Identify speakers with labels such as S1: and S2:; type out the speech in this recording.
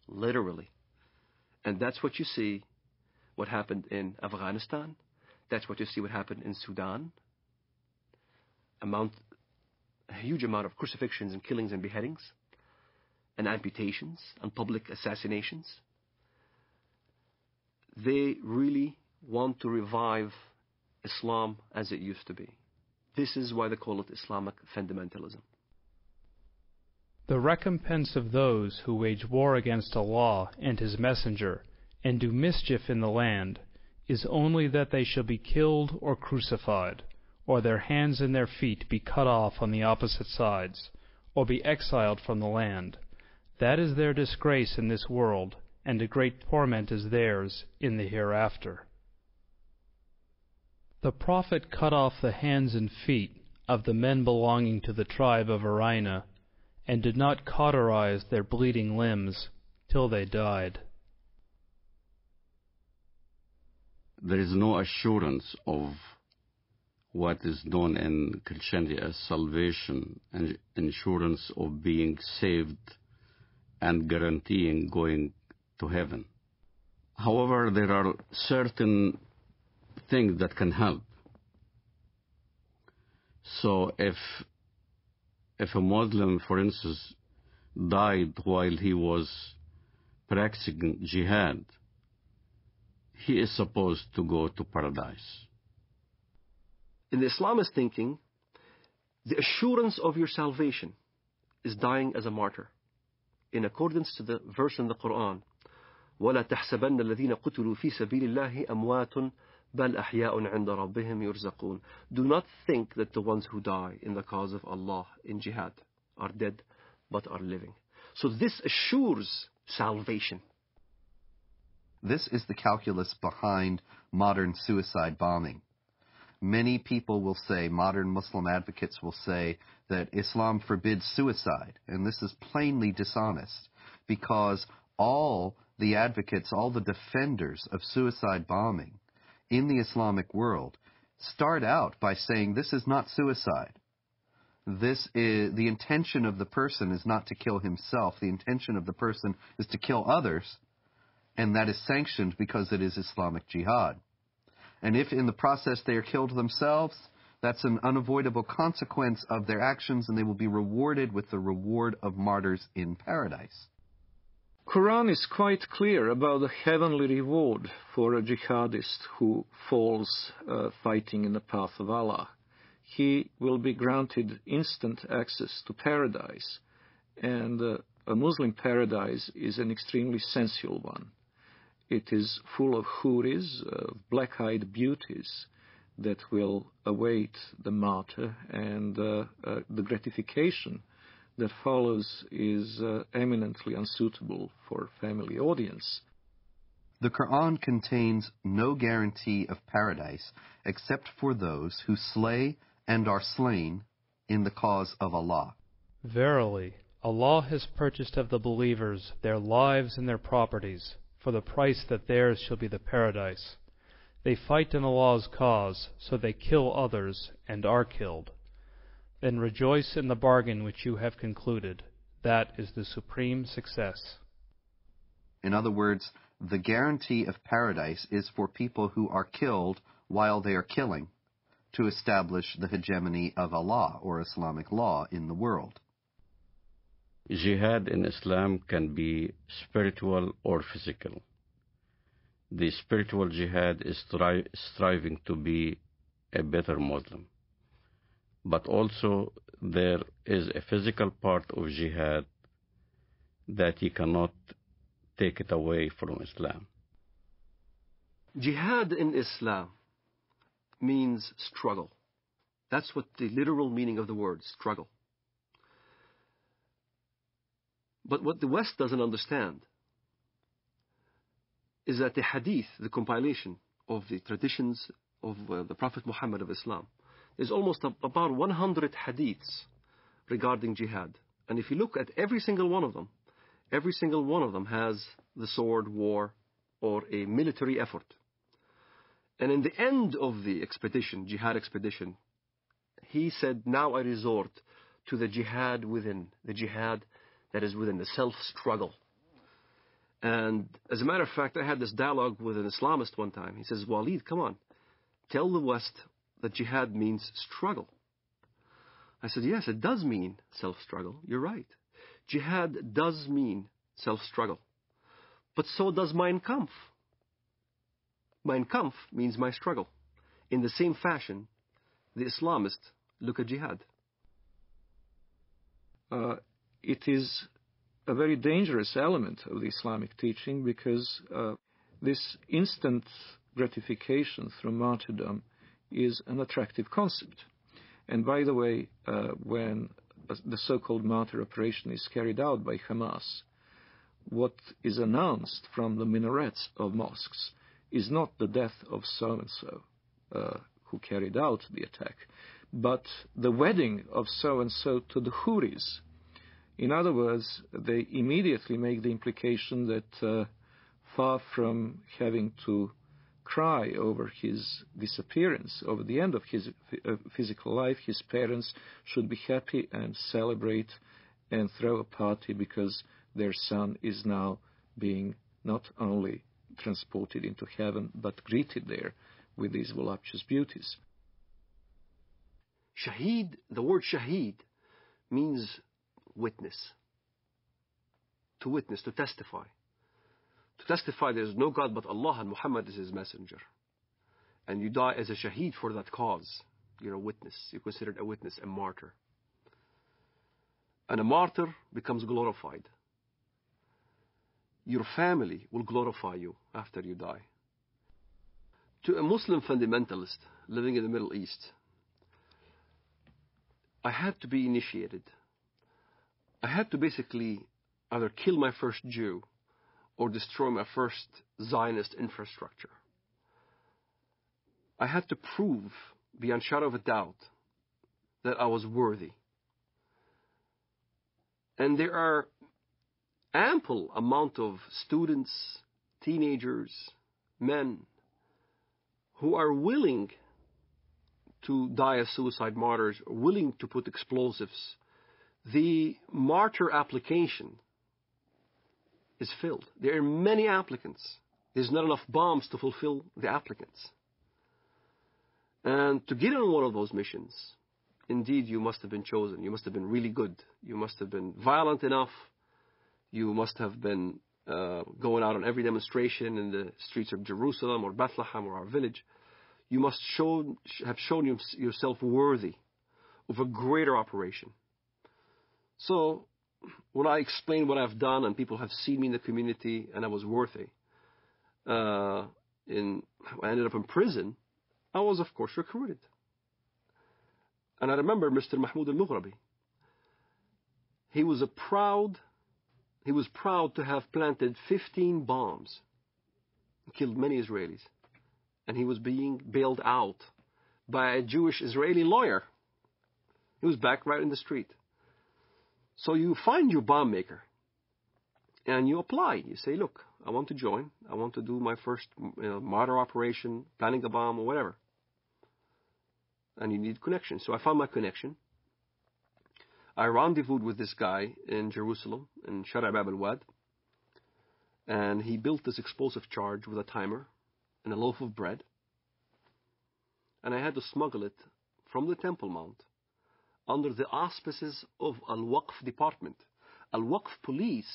S1: literally. And that's what you see what happened in Afghanistan. That's what you see what happened in Sudan. A huge amount of crucifixions and killings and beheadings and amputations and public assassinations. They really want to revive Islam as it used to be. This is why they call it Islamic fundamentalism.
S2: The recompense of those who wage war against Allah and His Messenger and do mischief in the land is only that they shall be killed or crucified, or their hands and their feet be cut off on the opposite sides, or be exiled from the land. That is their disgrace in this world, and a great torment is theirs in the hereafter. The Prophet cut off the hands and feet of the men belonging to the tribe of Arina, and did not cauterize their bleeding limbs till they died.
S3: There is no assurance of what is known in Christianity as salvation and assurance of being saved and guaranteeing going to heaven. However, there are certain things that can help. So if a Muslim, for instance, died while he was practicing jihad, he is supposed to go to paradise.
S1: In the Islamist thinking, the assurance of your salvation is dying as a martyr, in accordance to the verse in the Quran, وَلَا تَحْسَبَنَّ الَّذِينَ قُتِلُوا فِي سَبِيلِ اللَّهِ أَمْوَاتٌ بَلْ أَحْيَاءٌ عِنْدَ رَبِّهِمْ يُرْزَقُونَ. Do not think that the ones who die in the cause of Allah in jihad are dead, but are living. So this assures salvation.
S4: This is the calculus behind modern suicide bombing. Many people will say, modern Muslim advocates will say, that Islam forbids suicide, and this is plainly dishonest, because all the advocates, all the defenders of suicide bombing in the Islamic world start out by saying this is not suicide. This is the intention of the person is not to kill himself. The intention of the person is to kill others, and that is sanctioned because it is Islamic jihad. And if in the process they are killed themselves, that's an unavoidable consequence of their actions, and they will be rewarded with the reward of martyrs in paradise.
S5: Quran is quite clear about the heavenly reward for a jihadist who falls fighting in the path of Allah. He will be granted instant access to paradise, and a Muslim paradise is an extremely sensual one. It is full of houris, black-eyed beauties that will await the martyr, and the gratification that follows is eminently unsuitable for family audience.
S4: The Quran contains no guarantee of paradise except for those who slay and are slain in the cause of Allah.
S2: Verily, Allah has purchased of the believers their lives and their properties, for the price that theirs shall be the paradise. They fight in Allah's cause, so they kill others and are killed. Then rejoice in the bargain which you have concluded. That is the supreme success.
S4: In other words, the guarantee of paradise is for people who are killed while they are killing, to establish the hegemony of Allah, or Islamic law, in the world.
S3: Jihad in Islam can be spiritual or physical. The spiritual jihad is striving to be a better Muslim. But also there is a physical part of jihad that you cannot take it away from Islam.
S1: Jihad in Islam means struggle. That's what the literal meaning of the word, struggle. But what the West doesn't understand is that the hadith, the compilation of the traditions of the Prophet Muhammad of Islam, there's almost about 100 hadiths regarding jihad. And if you look at every single one of them has the sword, war, or a military effort. And in the end of the expedition, jihad expedition, he said, now I resort to the jihad within, the jihad that is within, the self-struggle. And as a matter of fact, I had this dialogue with an Islamist one time. He says, Walid, come on, tell the West that jihad means struggle. I said, yes, it does mean self-struggle. You're right. Jihad does mean self-struggle. But so does Mein Kampf. Mein Kampf means my struggle. In the same fashion, the Islamists look at jihad.
S5: It is a very dangerous element of the Islamic teaching because this instant gratification through martyrdom is an attractive concept. And by the way, when the so-called martyr operation is carried out by Hamas, what is announced from the minarets of mosques is not the death of so-and-so who carried out the attack, but the wedding of so-and-so to the Houris. In other words, they immediately make the implication that far from having to cry over his disappearance, over the end of his physical life, his parents should be happy and celebrate and throw a party because their son is now being not only transported into heaven, but greeted there with these voluptuous beauties.
S1: Shaheed, the word shaheed, means witness. To witness, to testify. To testify there is no God but Allah and Muhammad is His messenger. And you die as a shaheed for that cause. You're a witness. You're considered a witness, a martyr. And a martyr becomes glorified. Your family will glorify you after you die. To a Muslim fundamentalist living in the Middle East, I had to be initiated. I had to basically either kill my first Jew or destroy my first Zionist infrastructure. I had to prove, beyond shadow of a doubt, that I was worthy. And there are ample amount of students, teenagers, men, who are willing to die as suicide martyrs, willing to put explosives. The martyr application is filled. There are many applicants. There's not enough bombs to fulfill the applicants. And to get on one of those missions, indeed you must have been chosen. You must have been really good. You must have been violent enough. You must have been going out on every demonstration in the streets of Jerusalem or Bethlehem or our village. You must have shown yourself worthy of a greater operation. So when I explain what I've done and people have seen me in the community and I was worthy, I ended up in prison, I was, of course, recruited. And I remember Mr. Mahmoud al-Mughrabi. He was proud to have planted 15 bombs and killed many Israelis. And he was being bailed out by a Jewish Israeli lawyer. He was back right in the street. So you find your bomb maker and you apply. You say, look, I want to join. I want to do my first martyr operation, planting a bomb or whatever. And you need connection. So I found my connection. I rendezvoused with this guy in Jerusalem, in Shara' Bab al-Wad. And he built this explosive charge with a timer and a loaf of bread. And I had to smuggle it from the Temple Mount under the auspices of Al-Waqf department. Al-Waqf police